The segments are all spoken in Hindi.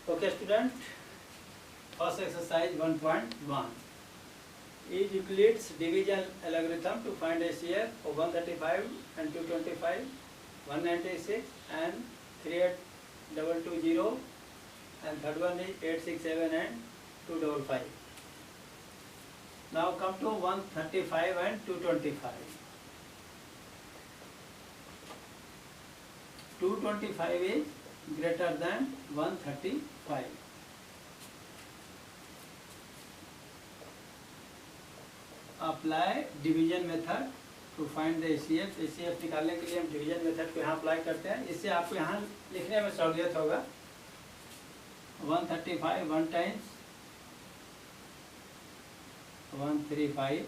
Okay student, first exercise 1.1 is Euclid's division algorithm to find ACF of 135 and 225, 196 and 3820, and third one is 867 and 255. Now come to 135 and 225. 225 is greater than 135. Apply division method to find the ACF. ACF निकालने के लिए हम डिवीजन मेथड को यहाँ अप्लाई करते हैं. इससे आपको यहाँ लिखने में सहूलियत होगा. 135 1 टाइम्स 135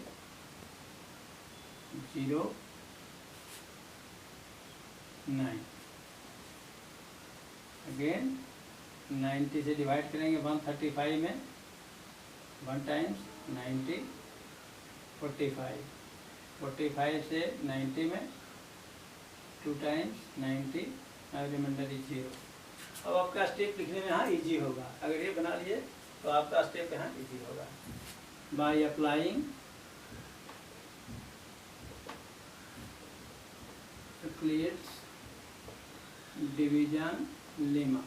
0 9 अगेन 90 से डिवाइड करेंगे 135 में 1 टाइम्स 90 45 45 से 90 में 2 टाइम्स 90 और रिमाइंडर इज 0. अब आपका स्टेप लिखने में यहाँ इजी होगा. अगर ये बना लिए तो आपका स्टेप यहाँ इजी होगा. By applying Euclid's division lemma.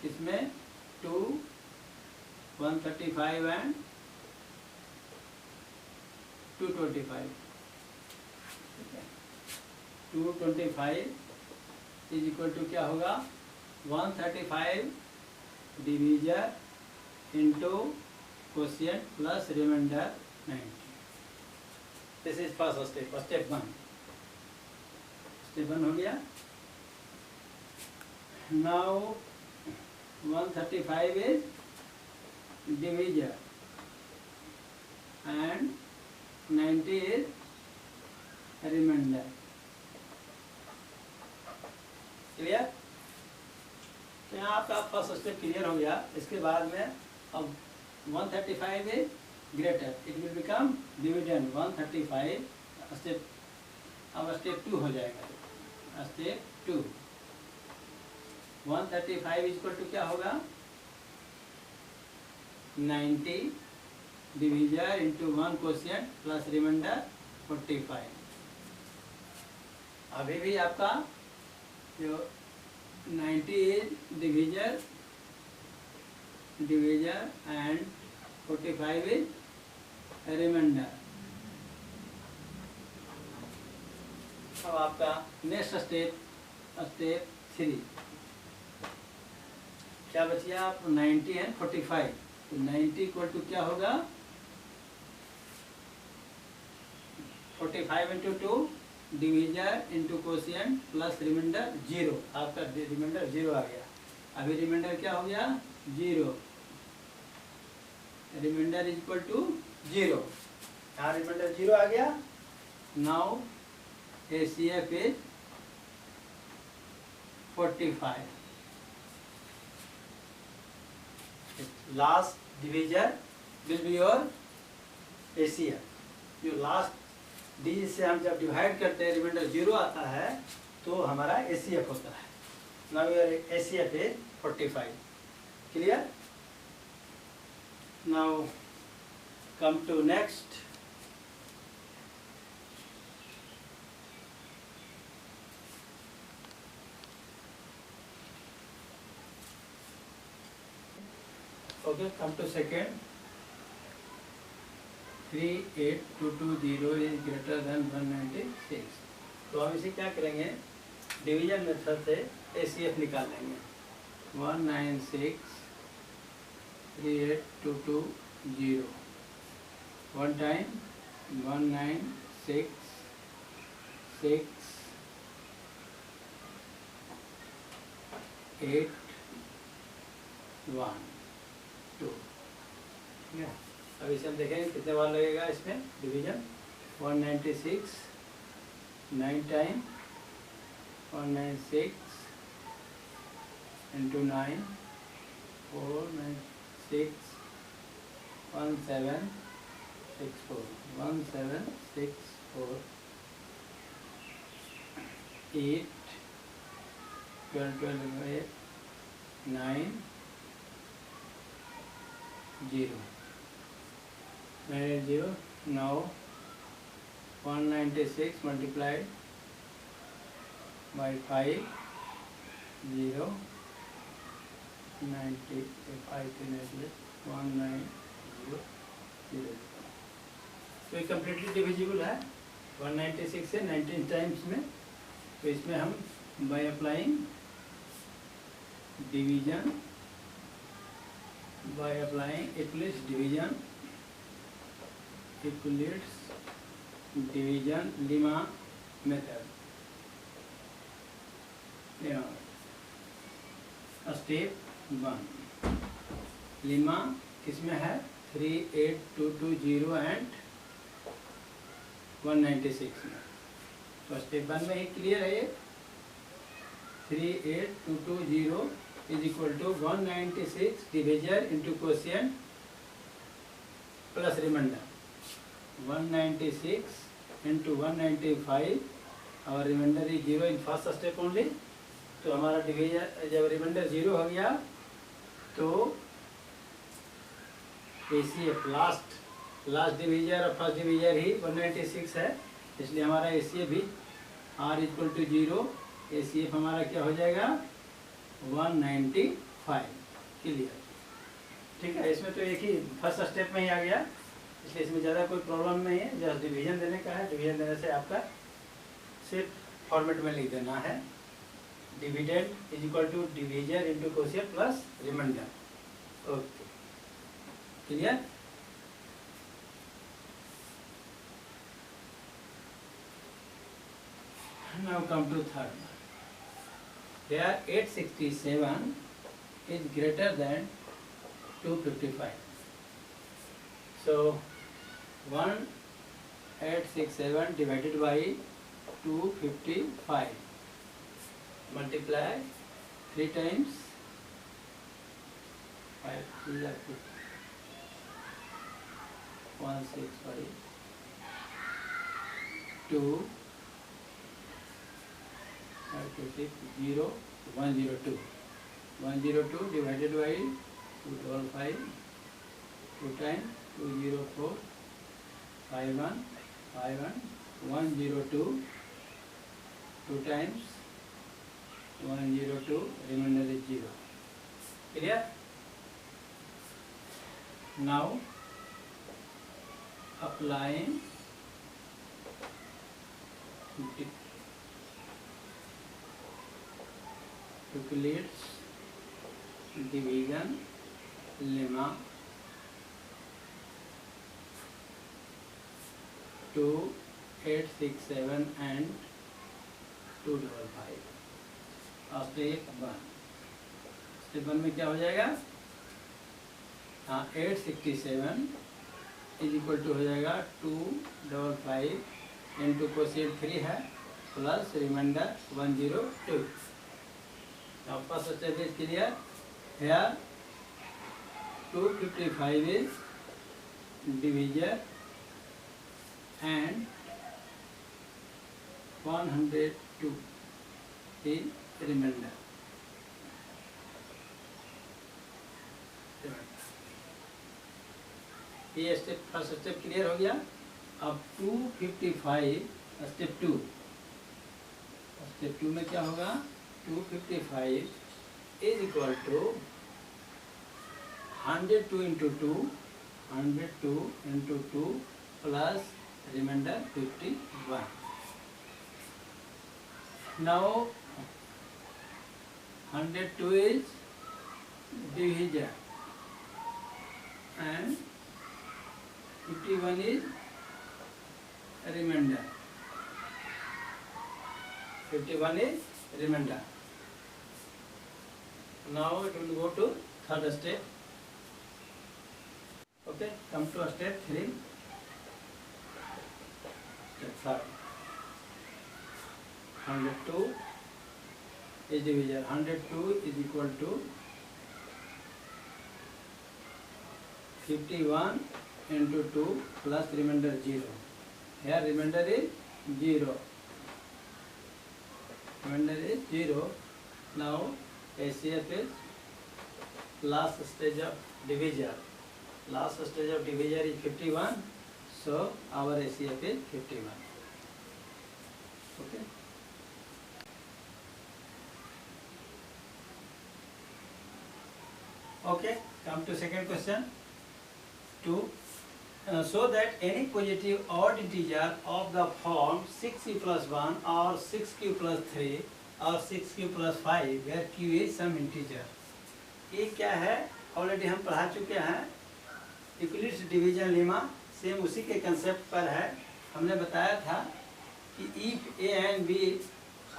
इसमें 2 135 एंड 225. 225 इज इक्वल टू क्या होगा 135 divisor into quotient plus remainder 90. This is first step. Step 1 हो गया. Now 135 is divisor and 90 is remainder. Clear? तो यहाँ आपका फर्स्ट स्टेप क्लियर हो गया. इसके बाद में अब 135 is greater, it will become division 135. Step अब स्टेप 2 हो जाएगा. स्टेप 2 135 इक्वल टू क्या होगा 90 divisor into 1 quotient plus remainder 45. अभी भी आपका जो 90 is divisor and 45 is remainder. अब आपका नेक्स्ट स्टेप 3 क्या बचिए आप 90 एंड 45. तो 90 इक्वल टू क्या होगा 45 into 2 divisor into quotient plus remainder 0. आपका रिमाइंडर 0 आ गया. अभी रिमाइंडर क्या हो गया 0. Remainder is equal to 0. यहाँ रिमाइंडर 0 आ गया. Now ACF is 45. Last divisor will be your ACF. जो लास्ट डिजिट से हम जब डिवाइड करते हैं रिमाइंडर 0 आता है तो हमारा ACF होता है. Now your ACF is 45. Clear? Now come to next. Okay, come to second. 38220 is greater than 196. तो हम इसे क्या करेंगे डिवीजन मेथड से ACF निकाल लेंगे. 196 38220 1 टाइम 196 6 8 1 2. अब इसे हम देखेंगे कितने बार लगेगा इसमें division. 196 9 time 196 into 9 496 1764 1764 8 12 12 8 9 0 9 0. Now 196 multiplied by 5 0 90 5 19 0. तो ये कम्प्लीटली डिविजिबल है 196 से 19 टाइम्स में। तो इसमें हम by applying division Euclid's division lemma method. Step 1 लिमा किसमें है 38220 एंड 196 में। तो स्टेप 1 में ही क्लियर है ये 38220 is equal to 196 divisor into quotient plus remainder 196 into 195 और remainder is 0 in first step only. तो हमारा डिविजर जब रिमाइंडर 0 हो गया तो ACF लास्ट डिविजर और फर्स्ट डिविजर ही 196 है, इसलिए हमारा ACF भी R इक्वल टू 0। ACF हमारा क्या हो जाएगा 195। क्लियर, ठीक है। इसमें तो एक ही फर्स्ट स्टेप में ही आ गया, इसलिए इसमें ज़्यादा कोई प्रॉब्लम नहीं है। जस्ट डिवीजन देने का है, डिवीजन देने से आपका सिर्फ फॉर्मेट में लिख देना है dividend is equal to divisor into quotient plus remainder. Okay, clear. Now come to third one. Here 867 is greater than 255. So 1867 divided by 255 multiply 3 times 5 3 are 165 2 0 102 102 divided by 255 2 times 204 51 51 102 2 times 102 remainder is 0. Clear? Now applying Euclid's division lemma 2 8 6 7 and 255। Step 1 में क्या हो जाएगा 867 इज इक्वल टू हो जाएगा 255 इंटू क्वोशिएंट 3 है plus remainder 102। Now first step is clear. Here 255 is divisor and 102 is remainder. ये स्टेप फर्स्ट स्टेप क्लियर हो गया। अब 255 स्टेप 2 में क्या होगा 255 is equal to 102 into 2 102 into 2 plus remainder 51. Now 102 is divisor and 51 is remainder. 51 is remainder. Now it will go to third step. Okay, come to step 3. Step 3. 102 is divisor. 102 is equal to 51 into 2 plus remainder 0. Here remainder is 0. Remainder is 0. Now ACF is last stage of divisor. Last stage of divisor is 51. So our ACF is 51. Okay. Okay. Come to second question. 2. So that any positive odd integer of the form 6q plus 1 or 6q plus 3 और 6q plus 5 where q is some integer. ये क्या है, ऑलरेडी हम पढ़ा चुके हैं, यूक्लिड्स डिवीजन लेमा, सेम उसी के कंसेप्ट पर है। हमने बताया था कि if a and b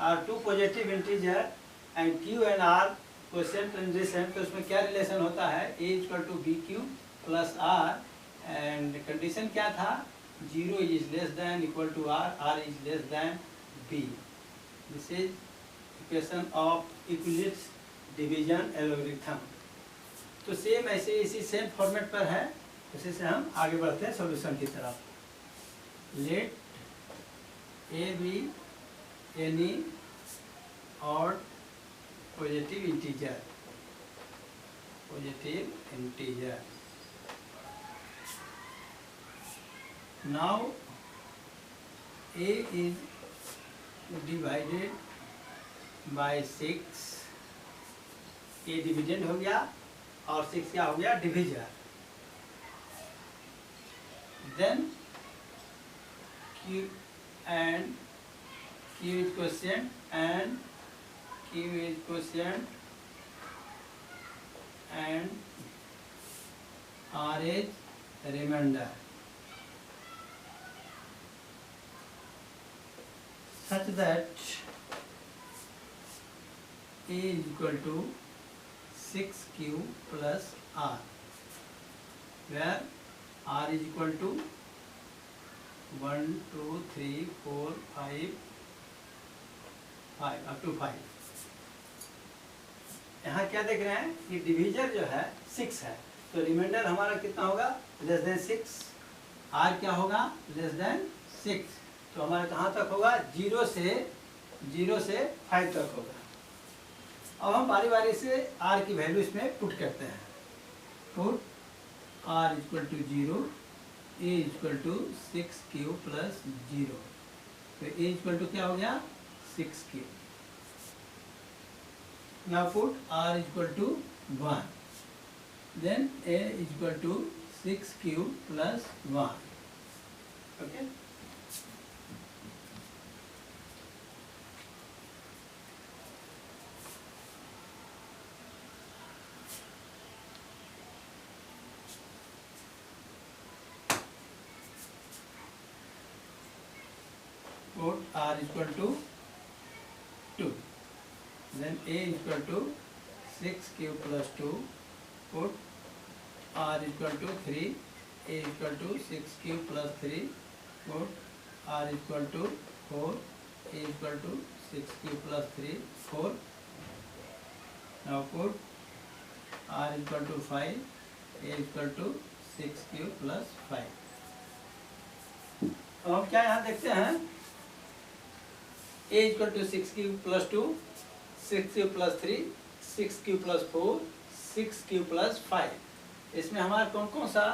are two positive integer and q and r quotient and descent, तो उसमें क्या रिलेशन होता है, a equal to b Q plus r, and condition क्या था, 0 is less than equal to r, r is less than b. This is equation of Euclid's division algorithm. तो सेम ऐसे इसी सेम फॉर्मेट पर है, इसी से हम आगे बढ़ते हैं सॉल्यूशन की तरफ। Let a be any odd positive integer, positive integer. Now a is divided by 6, a dividend हो गया और 6 क्या हो गया, divisor. Then q and q is quotient and q is quotient and r is remainder, such that a is equal to 6q plus r, where r is equal to 1 2 3 4 5 up to 5। यहाँ क्या देख रहे हैं कि डिवीजर जो है 6 है, तो रिमाइंडर हमारा कितना होगा, लेस देन 6, r क्या होगा, लेस देन 6, तो हमारा कहाँ तक होगा, 0 से 5 तक होगा। अब हम बारी बारी से r की वैल्यू इसमें पुट करते हैं। Put r equal to 0, a equal to 6q plus 0, तो a इक्वल टू क्या हो गया, 6q। Now put r equal to 1, then a equal to 6q plus 1। Okay, put r equal to 2, then a equal to 6q plus 2, put r equal to 3, a equal to 6q plus 3, put r equal to 4, a equal to 6q plus 3, 4. Now put r equal to 5, a equal to 6q plus 5. अब हम क्या यहाँ देखते हैं, a equal to 6q plus 2, 6q plus 3, 6q plus 4, 6q plus 5। इसमें हमारा कौन कौन सा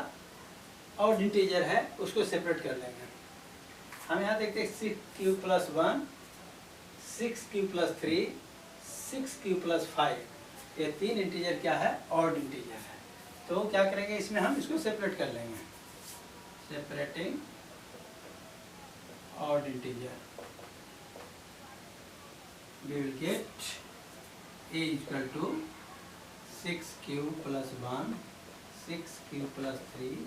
ऑड इंटीजर है उसको सेपरेट कर लेंगे। हम यहाँ देखते हैं 6q plus 1, 6q plus 3, 6q plus 5, ये 3 इंटीजर क्या है, ऑड इंटीजर है। तो क्या करेंगे, इसमें हम इसको सेपरेट कर लेंगे, separating odd integer. We will get a equal to 6q plus 1, 6q plus 3,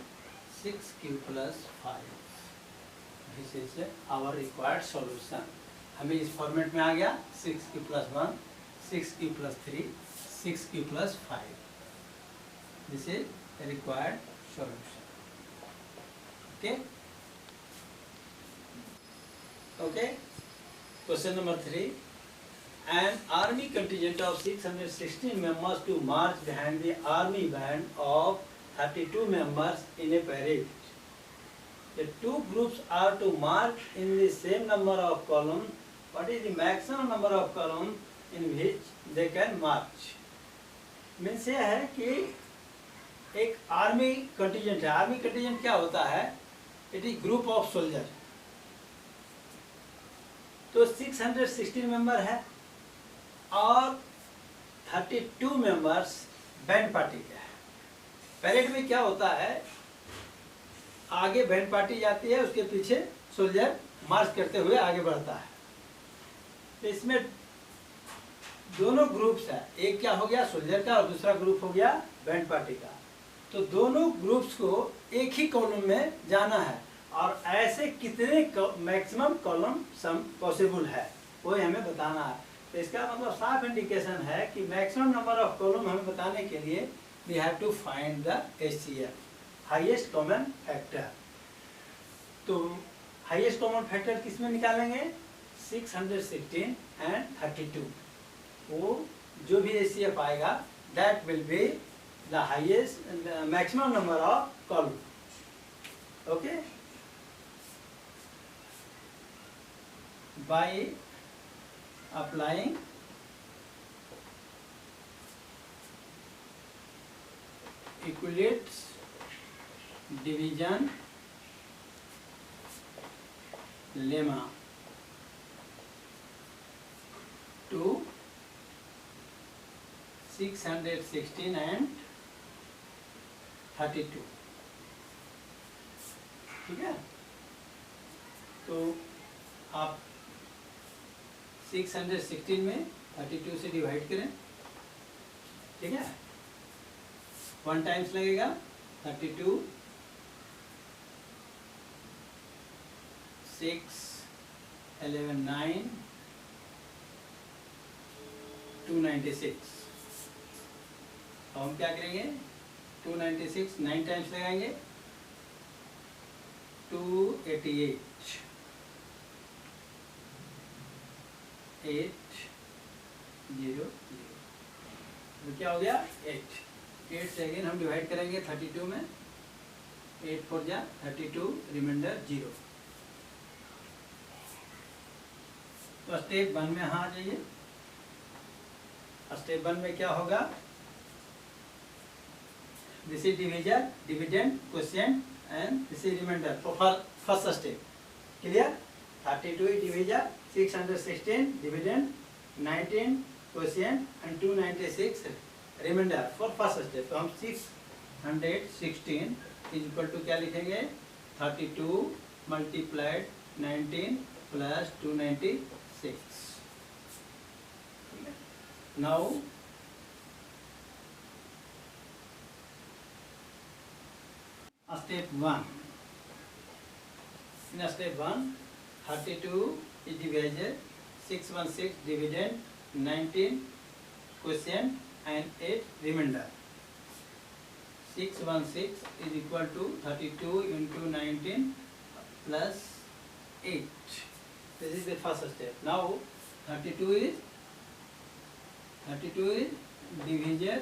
6q plus 5. This is our required solution. हमें इस फॉर्मेट में आ गया 6q plus 1, 6q plus 3, 6q plus 5. This is required solution. Okay? Okay? Question number 3. An army contingent of 616 members to march behind the army band of 32 members in a parade. The two groups are to march in the same number of columns. What is the maximum number of columns in which they can march. Means ये है कि एक आर्मी कंटिजेंट है. आर्मी कंटिजेंट क्या होता है? It is group of soldier. तो 616 मेंबर है और 32 मेंबर्स बैंड पार्टी के हैं. परेड में क्या होता है? आगे बैंड पार्टी जाती है, उसके पीछे सोल्जर मार्च करते हुए आगे बढ़ता है. तो इसमें दोनों ग्रुप्स है. एक क्या हो गया? सोल्जर का, और दूसरा ग्रुप हो गया बैंड पार्टी का. तो दोनों ग्रुप्स को एक ही कॉलम में जाना है. और ऐसे कितने मैक्सिमम कॉलम सम पॉसिबल है वो हमें बताना है. तो इसका मतलब साफ इंडिकेशन है कि मैक्सिमम नंबर ऑफ कॉलम हमें बताने के लिए we have to find the HCF, highest common factor. तो हाईएस्ट कॉमन फैक्टर किस में निकालेंगे? 616 एंड 32. वो जो भी HCF आएगा that will be the highest maximum number of column. Okay. By applying Euclid's division lemma to 616 and 32. ठीक है. तो आप 616 में 32 से डिवाइड करें. ठीक है. 1 टाइम्स लगेगा 32, 6, 11, 9, 296. अब हम क्या करेंगे? 296 9 टाइम्स लगाएंगे 288, 8, 0, 0. तो क्या हो गया? 8. 8 से अगेन हम डिवाइड करेंगे 32 में. 8 4 जा 32, रिमाइंडर 0. तो स्टेप 1 में यहाँ आ जाइए. स्टेप 1 में क्या होगा? This is division, dividend, quotient and this is remainder for first step. Clear? 32 is divisor, 616 dividend, 19 quotient and 296 remainder for first step. तो हम 616 is equal to क्या लिखेंगे? 32 multiplied 19 plus 296. Now step 1. In step 1, 32 is divisor, 616 dividend, 19 quotient and 8 remainder. 616 is equal to 32 into 19 plus 8. This is the first step. Now 32 is divisor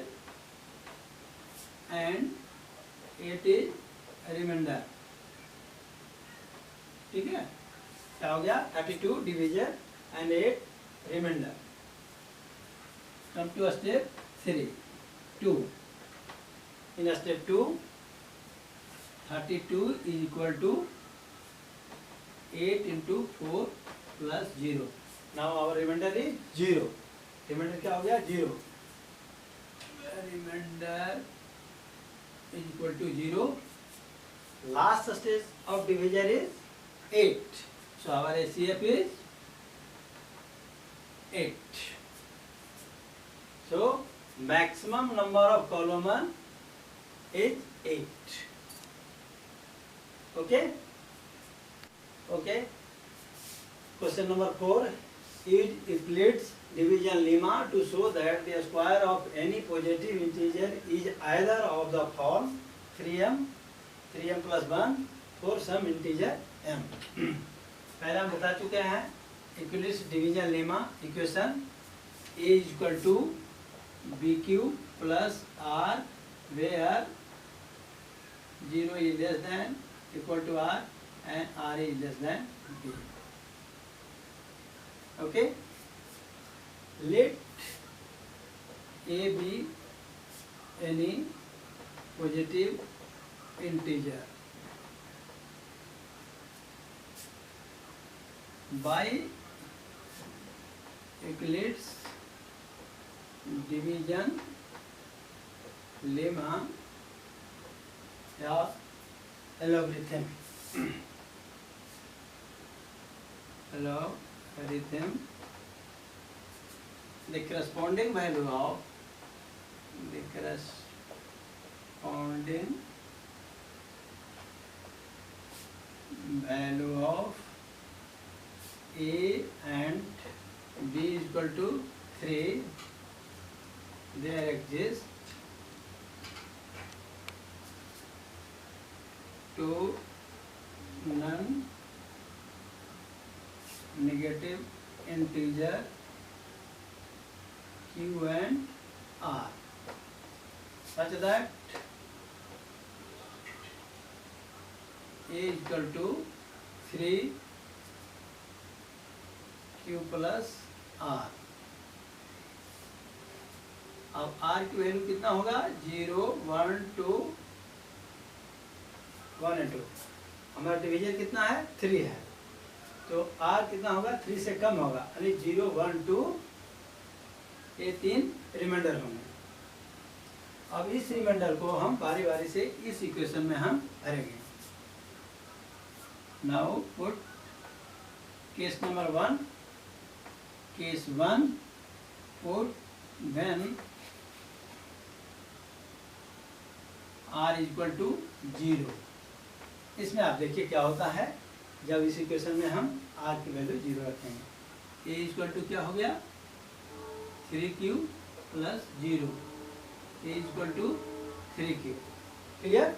and 8 is remainder. ठीक है. क्या हो गया? 32 division and 8 remainder. Come to step 3. 2. In step 2, 32 is equal to 8 into 4 plus 0. Now our remainder is 0. Remainder क्या हो गया? 0. Remainder is equal to 0. Last stage of divisor is 8. So our HCF is 8. So maximum number of column is 8. Okay? Okay. Question number 4. Use Euclid's division lemma to show that the square of any positive integer is either of the form 3m plus 1 for some integer m. पहले हम बता चुके हैं Euclid's division lemma equation A is equal to BQ plus R where 0 is less than equal to R and R is less than B. Okay? Let A be any positive integer by Euclid's division lemma या algorithm the corresponding value of A and B is equal to 3. There exists two non-negative integer Q and R such that A is equal to 3Q plus R. अब R की वैल्यू कितना होगा 0, 1, 2, 1 और 2. हमारा डिवीजन कितना है 3 है, तो R कितना होगा 3 से कम होगा, यानी 0, 1, 2 ये 3 रिमाइंडर होंगे. अब इस रिमाइंडर को हम बारी बारी से इस इक्वेशन में हम भरेंगे. Now put case number 1. Case 1 put when R is equal to 0. इसमें आप देखिए क्या होता है जब इस इक्वेशन में हम R की वैल्यू 0 रखेंगे. A इज इक्वल टू क्या हो गया 3Q plus 0. A is equal to 3Q. Clear?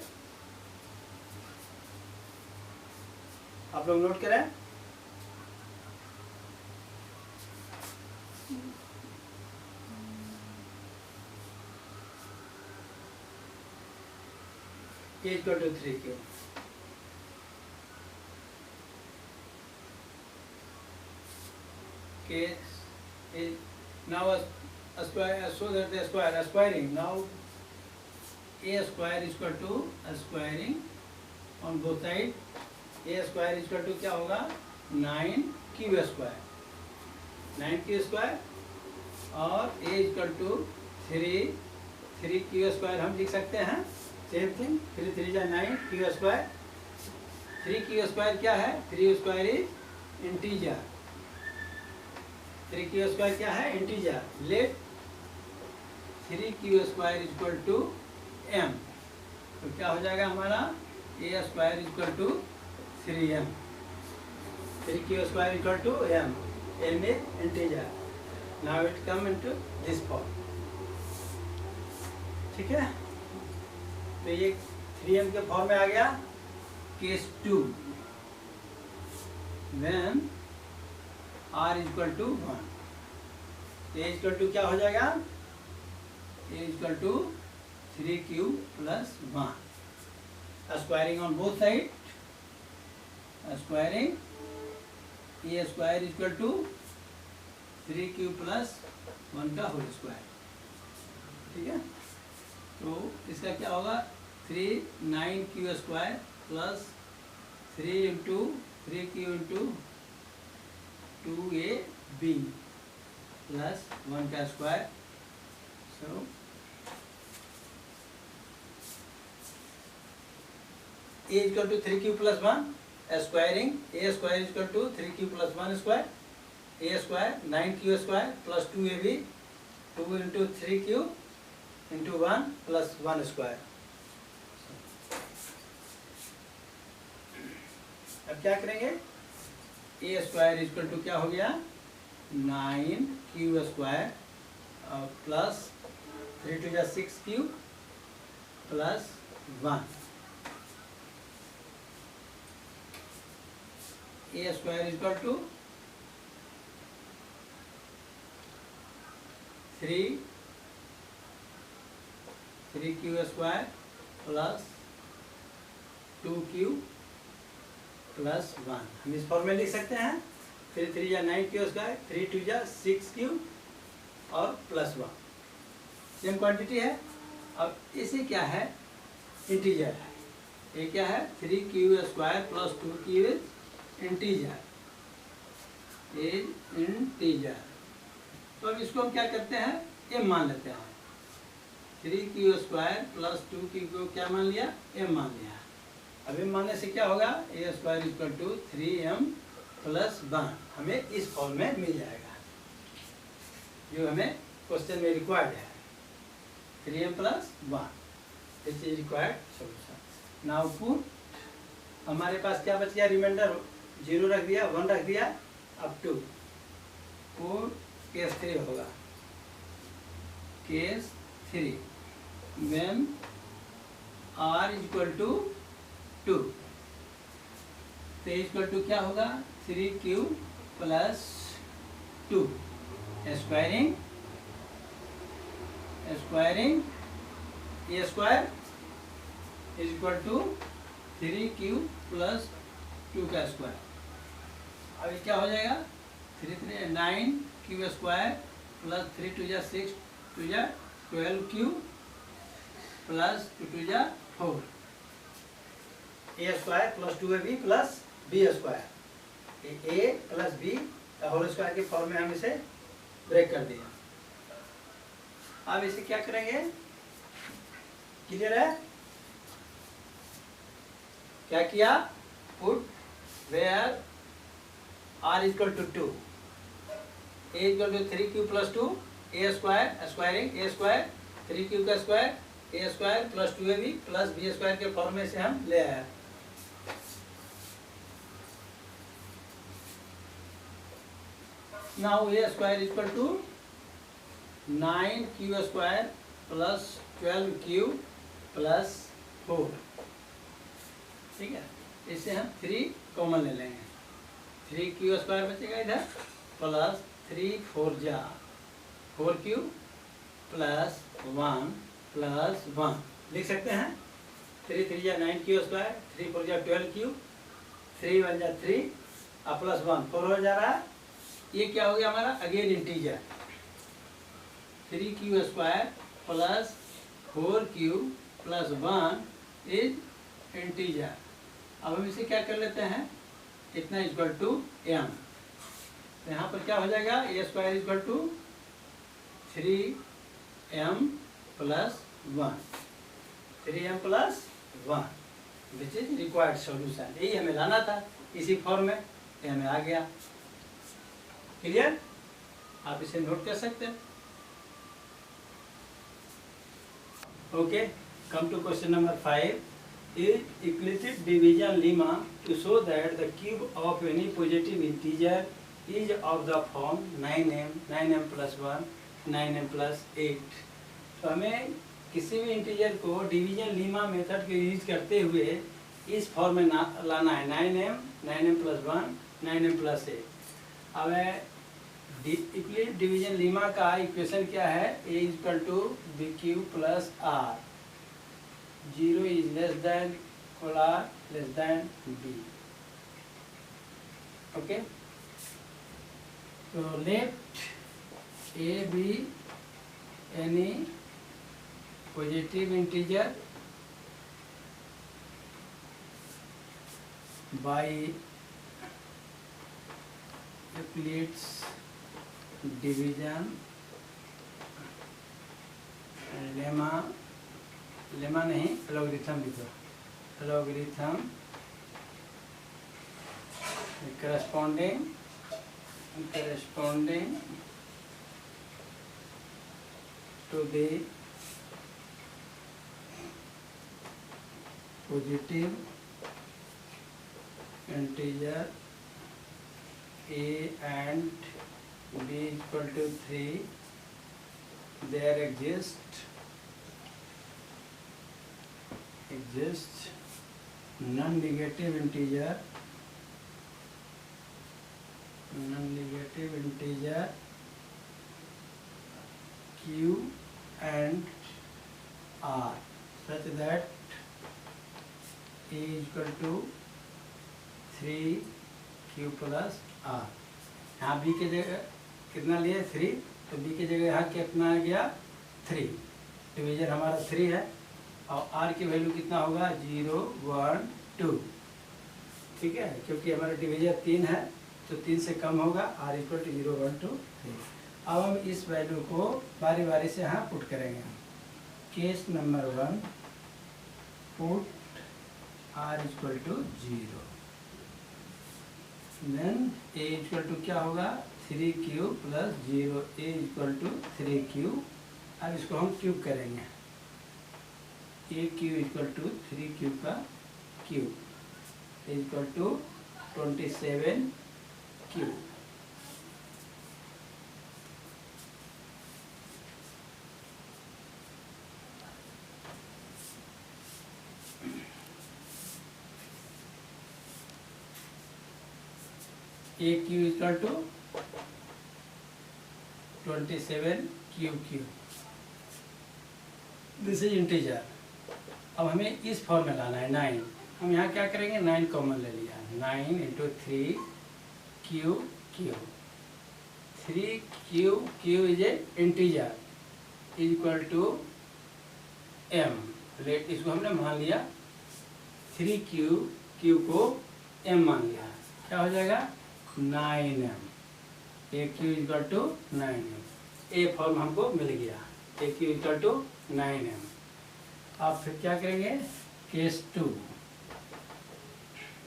आप लोग नोट करें. A is equal to 3Q. Case is now so that the squaring. Now A square is equal to squaring on both sides. A square is equal to क्या होगा 9Q square. 9Q square और A is equal to 3Q square हम लिख सकते हैं. सेम थिंग 3 3 जा 9 Q स्क्वायर. 3Q स्क्वायर क्या है 3 square is integer. 3Q square क्या है integer. Let 3Q square is equal to M. तो क्या हो जाएगा हमारा A square is equal to 3M. 3Q square equal to M. M is integer. Now it come into this form. ठीक है, तो ये 3M के फॉर्म में आ गया. Case 2 when R is equal to 1. A is equal to क्या हो जाएगा A is equal to 3Q plus 1. Squaring on both side. Squaring A square is equal to 3Q plus 1 का होल स्क्वायर. ठीक है, तो इसका क्या होगा 9Q square plus 3 into 3Q into 2AB plus 1 का square. So A equal to 3Q plus 1. Squaring A square equal to 3Q plus 1 square. A square 9Q square plus 2AB 2 into 3Q into 1 plus 1 square. अब क्या करेंगे A स्क्वायर इक्वल टू क्या हो गया 9Q स्क्वायर प्लस 3 2 जा 6Q plus 1. A square equal to 3Q square plus 2Q plus 1. हम इस फॉर्म में लिख सकते हैं. फिर 3 जा 9Q स्क्वायर 3 2 जा 6Q और प्लस 1. सेम क्वांटिटी है। अब इसे क्या है, इंटीजर है, ये क्या है 3q² plus 2q is integer, is integer. तो अब इसको हम क्या करते हैं, m मान लेते हैं। 3q² प्लस 2q को क्या मान लिया, m मान लिया। अब m मानने से क्या होगा, a² equal to 3m plus 1 हमें इस फॉर्म में मिल जाएगा जो हमें क्वेश्चन में रिक्वायर्ड है, 3m plus 1, this is required solution. Now put, हमारे पास क्या बच गया, रिमाइंडर 0 रख दिया, 1 रख दिया, अब 2। पुट केस 3 होगा, case 3 when r equal to 2, तो इक्वल टू क्या होगा 3q plus 2 squaring a square is equal to 3q plus 2 का स्क्वायर। अब ये क्या हो जाएगा 3 3 9q² plus 3 2 6 2 12q plus 2 2 4, a² plus 2ab plus b², a plus b का होल स्क्वायर के फॉर्म में हम इसे ब्रेक कर दिया। अब इसे क्या करेंगे, क्लियर है, क्या किया, put where r equal to 2, a equal to 3q plus 2, a² squaring a² 3q का square a² plus 2ab plus b² के फॉर्म में से हम ले आए। Now a² equal to 9q² plus 12q plus 4, ठीक है। इससे हम 3 कॉमन ले लेंगे, 3q² बचेगा इधर प्लस 3 4 जा 4q प्लस 1 प्लस 1 लिख सकते हैं। 3 3 जा 9q², 3 4 जा 12q, 3 1 जा 3 और प्लस 1 4 हो जा रहा है। ये क्या हो गया हमारा, again integer 3q² plus 4q plus 1 is integer. अब हम इसे क्या कर लेते हैं, इतना इक्वल टू m, तो यहाँ पर क्या हो जाएगा, a² equal to 3m plus 1, 3m plus 1 which is required solution. यही हमें लाना था इसी फॉर्म में, ये हमें आ गया। क्लियर, आप इसे नोट कर सकते हैं। Okay, come to question number 5। Is Euclidean division lemma to show that the cube of any positive integer is of the form 9m plus 1 9m plus 8। तो हमें किसी भी इंटीजर को डिवीजन लीमा मेथड के यूज करते हुए इस फॉर्म में लाना है, 9m प्लस 1 9m प्लस 8। अब यूक्लिड डिवीजन लीमा का इक्वेशन क्या है, a equal to bq plus r, 0 is less than or less than b। okay, so let a be any positive integer by Euclid's division lemma नहीं, लॉगरिथम लिखो, logarithm corresponding to the positive integer a and b equal to 3, there exists non-negative integer q and r such that a is equal to 3q plus r। यहाँ b की जगह कितना लिए 3, तो b की जगह यहाँ कितना आ गया 3, डिवीजर हमारा 3 है और आर की वैल्यू कितना होगा 0 1 2, ठीक है, क्योंकि हमारा डिवीजर 3 है तो 3 से कम होगा, आर इक्वल टू 0 1 2 3। अब हम इस वैल्यू को बारी बारी से यहाँ पुट करेंगे। Case number 1, put r equal to 0, then a equal to क्या होगा 3q plus 0, A equal to 3q। अब इसको हम क्यूब करेंगे, a Q equal to 3q का cube equal to 27q। A Q equal to 27q, this is integer. अब हमें इस फॉर्म में लाना है 9। हम यहाँ क्या करेंगे 9 कॉमन ले लिया, 9 into 3q q, 3q q is a integer is equal to m। Let इसको हमने मान लिया 3q क्यू को m मान लिया, क्या हो जाएगा 9m, a Q equal to 9m। A form हमको मिल गया, ए क्यू इक्वल टू 9m। अब फिर क्या करेंगे case 2,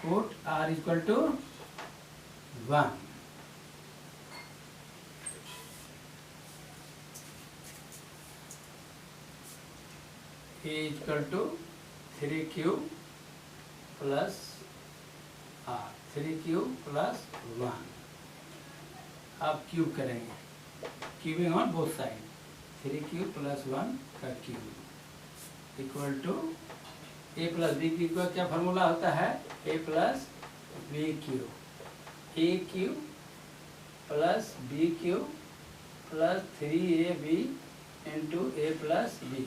put r equal to 1, a equal to 3q plus r, 3q plus 1। अब क्यूब करेंगे, cubing on both side, 3q plus 1 का cube equal to a plus b cube का क्या फार्मूला होता है a plus b cube, a cube plus b Q plus 3ab into a plus b.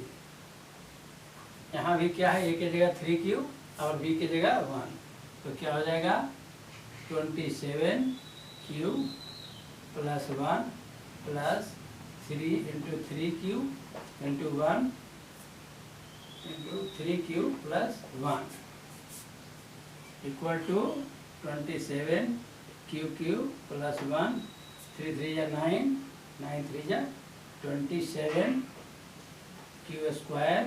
यहाँ भी क्या है, ए की जगह 3q और बी की जगह 1, तो क्या हो जाएगा 27q plus 1 plus 3 into 3q into 1 into 3q plus 1 equal to 27q plus 1, 3 3 या 9, 9 3 या 27q स्क्वायर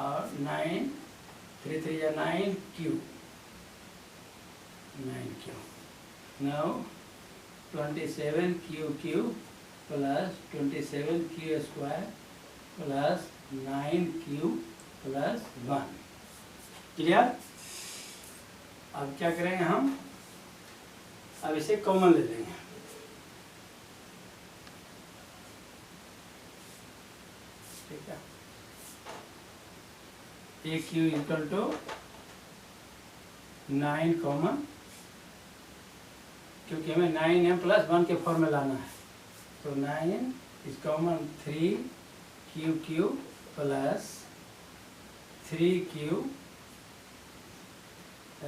और 9 3 3 या 9q, 9q। Now 27q plus 27q square plus 9q plus 1, clear. अब क्या करेंगे हम, अब इसे कॉमन ले लेंगे, ठीक है। ए क्यू इक्वल टू 9 कॉमन, क्योंकि हमें 9m प्लस 1 के फॉर्म में लाना है, तो 9 is common 3q plus 3q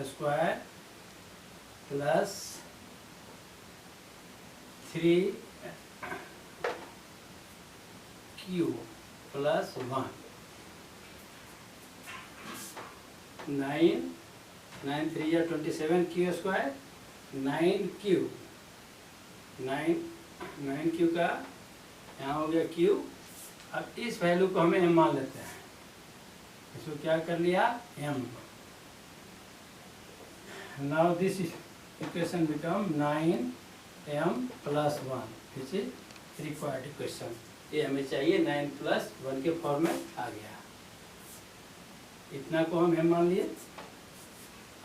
square plus 3q plus 1, 9 9 3 या 27q स्क्वायर, 9q, 9q का यहाँ हो गया q। अब इस वैल्यू को हमें m मान लेते हैं, इसको क्या कर लिया m। Now this equation become 9m plus 1, this is required equation. ये हमें चाहिए 9 प्लस 1 के फॉर्म में आ गया, इतना को हम m मान लिए।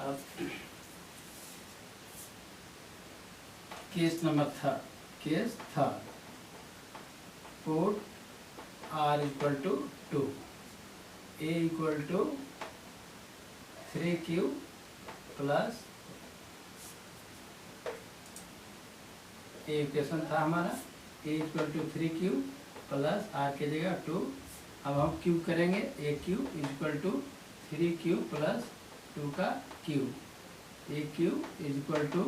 अब case number 3, case 3, put r equal to 2, a equal to 3q plus, a equation था हमारा, a equal to 3q plus r की जगह 2। अब हम क्यूब करेंगे, a Q equal to 3q plus 2 का cube, a Q equal to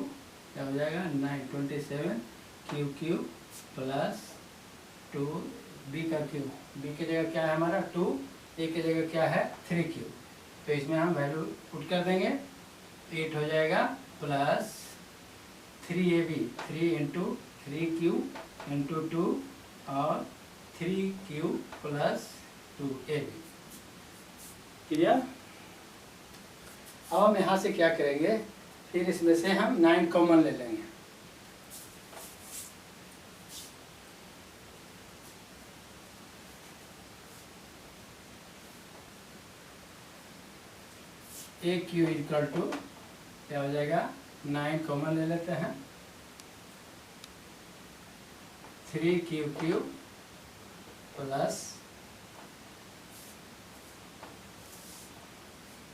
क्या हो जाएगा 9 27q क्यूब प्लस 2 बी का क्यूब, बी की जगह क्या है हमारा 2, ए की जगह क्या है 3 क्यूब। तो इसमें हम वैल्यू पुट कर देंगे, 8 हो जाएगा plus 3ab, 3 into 3 cube into 2 और 3 क्यूब प्लस 2ab। क्लियर। अब हम यहाँ से क्या करेंगे, फिर इसमें से हम 9 कॉमन ले लेंगे। ए क्यू इक्वल टू क्या हो जाएगा, 9 कॉमन ले लेते हैं, 3 Q cube plus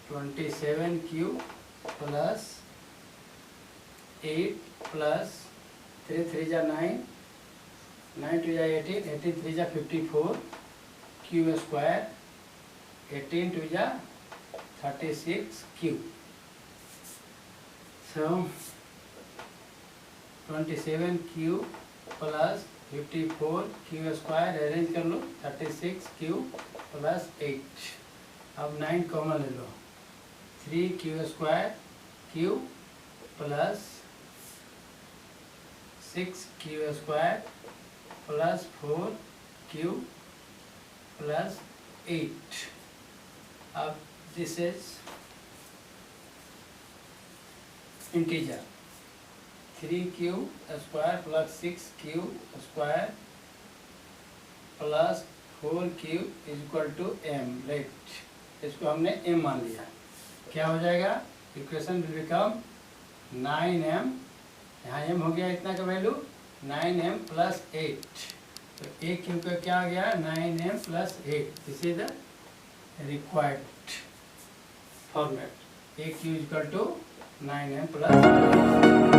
27 cube plus 8 plus 3 3 जा 9, 9 2 जा 18, 18 3 जा 54 क्यू स्क्वायर, 18 2 जा 36 cube. So 27 cube plus 54 Q square arrange कर लो, 36 क्यूब प्लस 8। अब 9 कॉमन ले लो, 3 q square cube plus 6 q square plus 4 cube plus 8। अब this is integer, 3 cube square plus 6 cube square plus 4 cube is equal to m, right. इसको हमने m मान लिया, क्या हो जाएगा, इक्वेशन विल बिकम 9m, यहाँ m हो गया इतना का वैल्यू 9m प्लस 8। तो a क्यूब का क्या आ गया 9m plus 8। This is the required format, a q equal to 9m plus